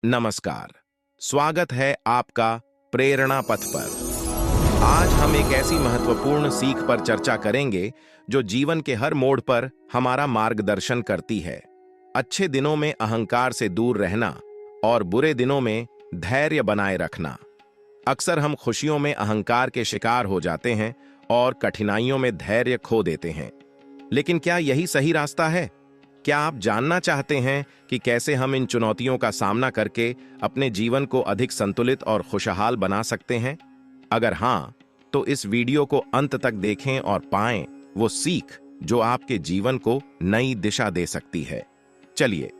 नमस्कार। स्वागत है आपका प्रेरणा पथ पर। आज हम एक ऐसी महत्वपूर्ण सीख पर चर्चा करेंगे जो जीवन के हर मोड़ पर हमारा मार्गदर्शन करती है। अच्छे दिनों में अहंकार से दूर रहना और बुरे दिनों में धैर्य बनाए रखना। अक्सर हम खुशियों में अहंकार के शिकार हो जाते हैं और कठिनाइयों में धैर्य खो देते हैं। लेकिन क्या यही सही रास्ता है? क्या आप जानना चाहते हैं कि कैसे हम इन चुनौतियों का सामना करके अपने जीवन को अधिक संतुलित और खुशहाल बना सकते हैं? अगर हां, तो इस वीडियो को अंत तक देखें और पाएं वो सीख जो आपके जीवन को नई दिशा दे सकती है। चलिए,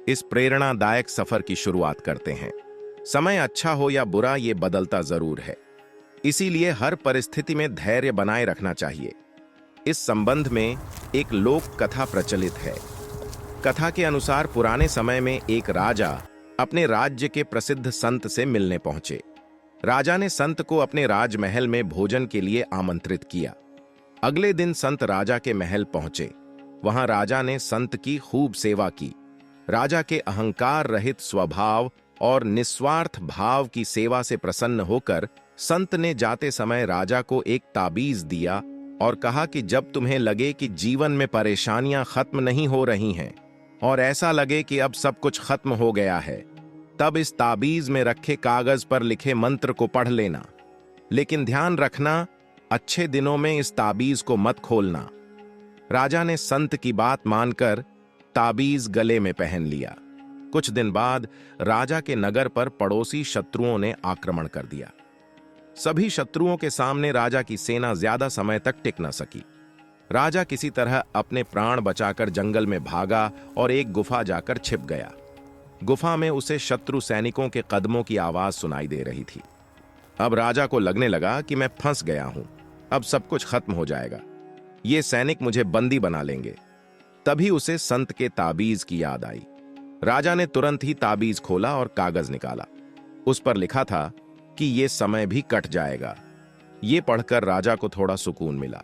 इस प्रेरणादायक सफर की शुरुआत करते हैं। समय अच्छा हो या बुरा, ये बदलता जरूर है। इसीलिए हर परिस्थिति में धैर्य बनाए रखना चाहिए। इस संबंध में एक लोक कथा प्रचलित है। कथा के अनुसार पुराने समय में एक राजा अपने राज्य के प्रसिद्ध संत से मिलने पहुंचे। राजा ने संत को अपने राजमहल में भोजन के लिए आमंत्रित किया। अगले दिन संत राजा के महल पहुंचे। वहां राजा ने संत की खूब सेवा की। राजा के अहंकार रहित स्वभाव और निस्वार्थ भाव की सेवा से प्रसन्न होकर संत ने जाते समय राजा को एक ताबीज दिया और कहा कि जब तुम्हें लगे कि जीवन में परेशानियां खत्म नहीं हो रही हैं और ऐसा लगे कि अब सब कुछ खत्म हो गया है, तब इस ताबीज में रखे कागज पर लिखे मंत्र को पढ़ लेना। लेकिन ध्यान रखना, अच्छे दिनों में इस ताबीज को मत खोलना। राजा ने संत की बात मानकर ताबीज गले में पहन लिया। कुछ दिन बाद राजा के नगर पर पड़ोसी शत्रुओं ने आक्रमण कर दिया। सभी शत्रुओं के सामने राजा की सेना ज्यादा समय तक टिक न सकी। राजा किसी तरह अपने प्राण बचाकर जंगल में भागा और एक गुफा जाकर छिप गया। गुफा में उसे शत्रु सैनिकों के कदमों की आवाज सुनाई दे रही थी। अब राजा को लगने लगा कि मैं फंस गया हूं, अब सब कुछ खत्म हो जाएगा, ये सैनिक मुझे बंदी बना लेंगे। तभी उसे संत के ताबीज की याद आई। राजा ने तुरंत ही ताबीज खोला और कागज निकाला। उस पर लिखा था कि ये समय भी कट जाएगा। ये पढ़कर राजा को थोड़ा सुकून मिला।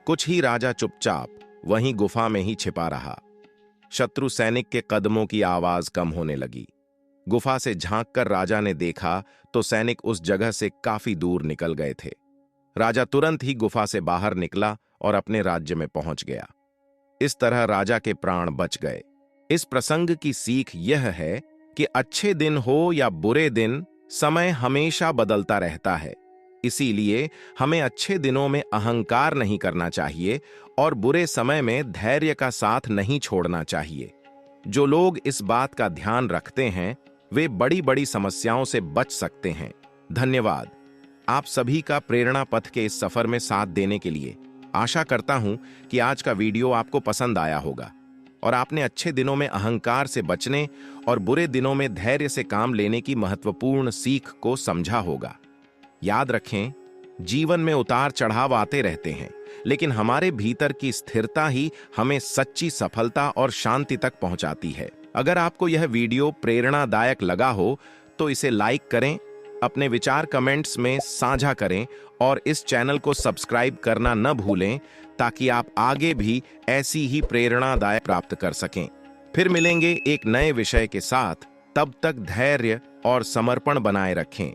कुछ ही राजा चुपचाप वहीं गुफा में ही छिपा रहा। शत्रु सैनिक के कदमों की आवाज कम होने लगी। गुफा से झांककर राजा ने देखा तो सैनिक उस जगह से काफी दूर निकल गए थे। राजा तुरंत ही गुफा से बाहर निकला और अपने राज्य में पहुंच गया। इस तरह राजा के प्राण बच गए। इस प्रसंग की सीख यह है कि अच्छे दिन हो या बुरे दिन, समय हमेशा बदलता रहता है। इसीलिए हमें अच्छे दिनों में अहंकार नहीं करना चाहिए और बुरे समय में धैर्य का साथ नहीं छोड़ना चाहिए। जो लोग इस बात का ध्यान रखते हैं वे बड़ी बड़ी समस्याओं से बच सकते हैं। धन्यवाद आप सभी का प्रेरणा पथ के इस सफर में साथ देने के लिए। आशा करता हूं कि आज का वीडियो आपको पसंद आया होगा और आपने अच्छे दिनों में अहंकार से बचने और बुरे दिनों में धैर्य से काम लेने की महत्वपूर्ण सीख को समझा होगा। याद रखें, जीवन में उतार चढ़ाव आते रहते हैं, लेकिन हमारे भीतर की स्थिरता ही हमें सच्ची सफलता और शांति तक पहुंचाती है। अगर आपको यह वीडियो प्रेरणादायक लगा हो तो इसे लाइक करें, अपने विचार कमेंट्स में साझा करें और इस चैनल को सब्सक्राइब करना न भूलें ताकि आप आगे भी ऐसी ही प्रेरणादायक प्राप्त कर सकें। फिर मिलेंगे एक नए विषय के साथ। तब तक धैर्य और समर्पण बनाए रखें।